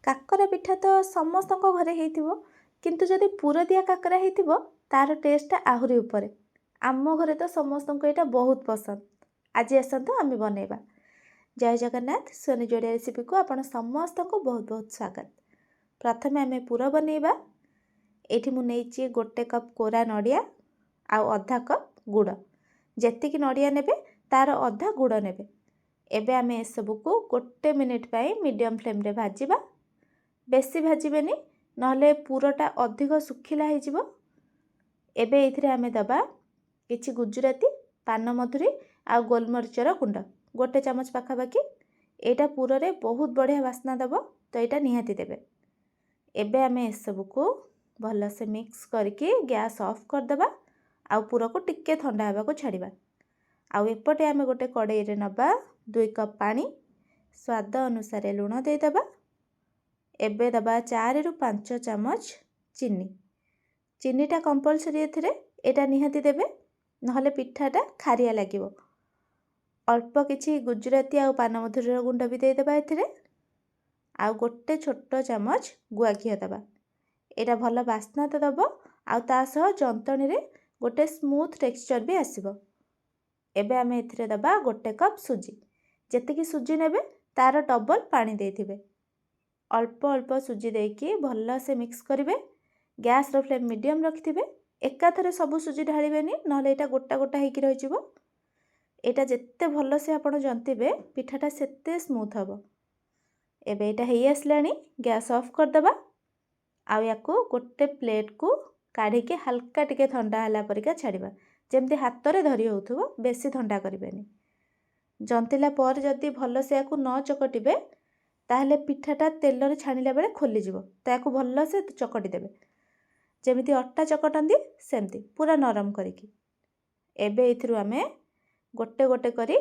काकरा पिठा तो समस्त घरे हेइथिबो किंतु जदि पुर दिया काकरा हेइथिबो तार टेस्ट आहुरी उपरे। आम घरे तो समस्त को यहाँ बहुत पसंद। आज आसतु आम बनैबा। जय जगन्नाथ। सोनी जोड़िया रेसिपी को आपण समस्त को बहुत बहुत स्वागत। प्रथमे आम पुर बनैबा। एठी मु नेइछि 1 कप कोरा नड़िया आउ अधा कप गुड़। जेतिकी नड़िया नेबे तार अधा गुड़ नेबे। एबे आम एसबू को 1 मिनिट पाई मीडियम फ्लेम रे भाजिबा। बेसी भाजिबेनी नहले पुरटा अधिक सुखिला हो जिवो। एबे एथिरे आमे दबा किछि गुजराती पान मधुरी आ गोलमरिचर गुंड 1 चामच पाखापाखि। एटा पुरे बहुत बढ़िया वासना दबो तो एटा निहाती देबे। एबे आमे एसबू को भल से मिक्स करके गैस ऑफ कर दबा। आउ पुर को टिक्के ठंडा होगा को छाड़िबा। आउ एपटे आमे गोटे कड़ाई रे नबा 2 कप पानी, स्वाद अनुसार लुण दे दबा। एबे दबा 4 रु 5 चामच चीनी। चीनीटा कंपलसरी एथिरे एटा निहाती देबे नहले पिठाटा खारिया लागिवो। अल्प किछि गुजराती आ पान मधुरीर गुंड भी दे दबा एथिरे। आउ गोटे छोट चामच गुआ घिया दबा। एटा भल बास्ना तो दबो आउ ता सह जंतणी रे गोटे स्मूथ टेक्सचर भी आसीबो। एबे आमे एथिरे दबा 1 कप सुजी। जेतिकी सुजी नेबे तार डबल पानी देथिबे। अल्प अल्प सुजी देकी भल से मिक्स करिवे। गैस रो फ्लेम मीडियम रखिथिबे। एकाथरे सब सुजी ढाळिबेनी नहले एटा गोटा गोटा हेकी रहिजिवो। एटा जेत्ते भल से आपण जंतिबे पिठाटा सेत्ते स्मूथ हबो। एबे एटा हेई आसलानी गैस ऑफ कर दबा। आउ याको गोटे प्लेट को काढ़ी के हल्का टिके ठंडा हला परिका छाड़िबा। जेमती हाथ रे धरी होउथबो, बेसी ठंडा करिबेनी। जंतिला पर जदी भल से याको न चकटिबे ताहले पिठाटा तेल रे छाणिला बेले खोली जिवो। ताको भल से चकटी देबे। जेमिति अट्टा चकटंदी सेमती पूरा नरम करिकी। एबे इथरु आमे गोटे गोटे करी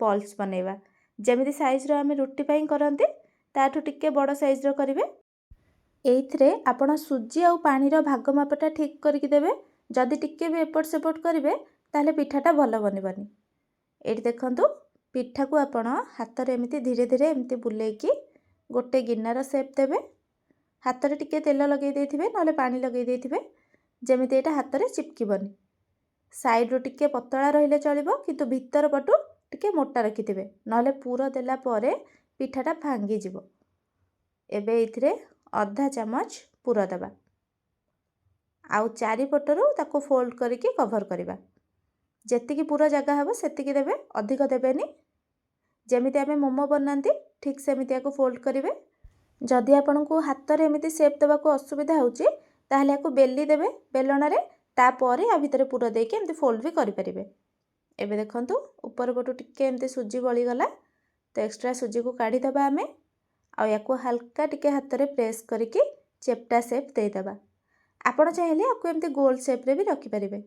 बॉल्स बनैबा। जेमिति साइज रो आमे रोटी पई करंती ताठु टिके बड़ साइज रो करिवे। एइथरे आपण सुजी आ पानी रो भाग मापटा ठीक करिकी देबे। जदी टिके भी एपट सेपट करिवे ताहले पिठाटा भल बनिबनी। एठी देखंतु पिठा को आपण हाथ रे एमिति धीरे धीरे एमिति बुलेकी गोटे गिन्नार शेप देबे। हाथ रे टिके तेल लगे देथिबे नले पानी लगे देथिबे जेमिति एटा हाथ रे चिपकिबनी। साइड रो टिके पतला रहिले चलिबो किंतु भीतर पटु टिके मोटा रखिथिबे नले पूरा देला परे पिठाटा भांगी जिवो। एबे इथरे आधा चामच पूरा दबा। आउ चारि पटरु ताको फोल्ड करके कवर करिबा। जेतिकी पूरा जगह हबो सेतिकी देबे, अधिक देबेनी। जेमिति आमे मोमो बनांती ठीक सेमिति याको फोल्ड करिवे। जदि आपनको हाथ रे एमिति शेप देबा को असुविधा होउची ताहले याको बेली देबे बेलना रे। तापरे आ भितरे पूरा देके एमिति फोल्ड भी करि परिबे। एबे देखंतु ऊपर पटु टिके एमिति सुजी बळी गला तो एक्स्ट्रा सुजी को काढी दबा आमे। आ याको हल्का टिके हाथ रे प्रेस करके चेप्टा शेप दे दबा। आपण चाहिले याको एमिति गोल शेप रे भी रखि परिबे।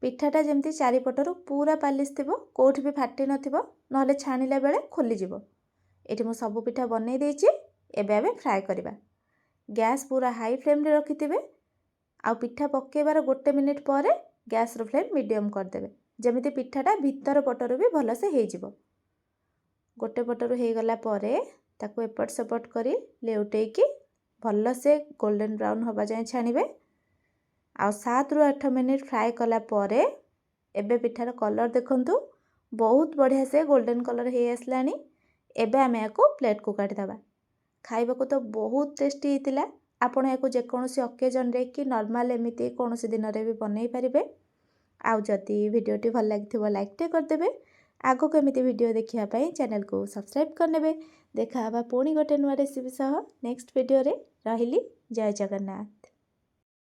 पिठाटा जेमती चारि पटरु पूरा पालिस थिबो, कोठी भी फाटी नथिबो नहले छाणिला बेले खोली जिवो। एठी मु सब पिठा बनै देइछि। एबे आमे फ्राई करिबा। गैस पूरा हाई फ्लेम रे रखिथिबे। आ पिठा पकेबार 1 मिनिट परे गैस रो फ्लेम मीडियम कर देबे जेमिति पिठाटा भीतर पटरु भी भल से हेइ जिवो। गोटे पटरु हेइ गला परे ताको एपट सेपट करी लेउटेकी भल से गोल्डन ब्राउन होबा जाय छाणिबे। आ 7 रु 8 मिनिट फ्राई कला परे एबे पिठार कलर देखंतु बहुत बढ़िया से गोल्डन कलर हे आसलानी। एबे आमे याको प्लेट को काढी दबा। खाइबा को तो बहुत टेस्टी हितिला। आपण याको जे कोनोसी ओकेजन रे कि नॉर्मल एमिति कोनोसी दिन रे भी बनै परिबे। आउ जति वीडियोटी भल लागिथिबो लाइक टे कर देबे। आगो को एमिति वीडियो देखिया पई चैनल को सब्सक्राइब कर नेबे। देखा हबा पुणी गोटे नुआ रेसिपी सह नेक्स्ट वीडियो रे। रहिली। जय जगन्नाथ।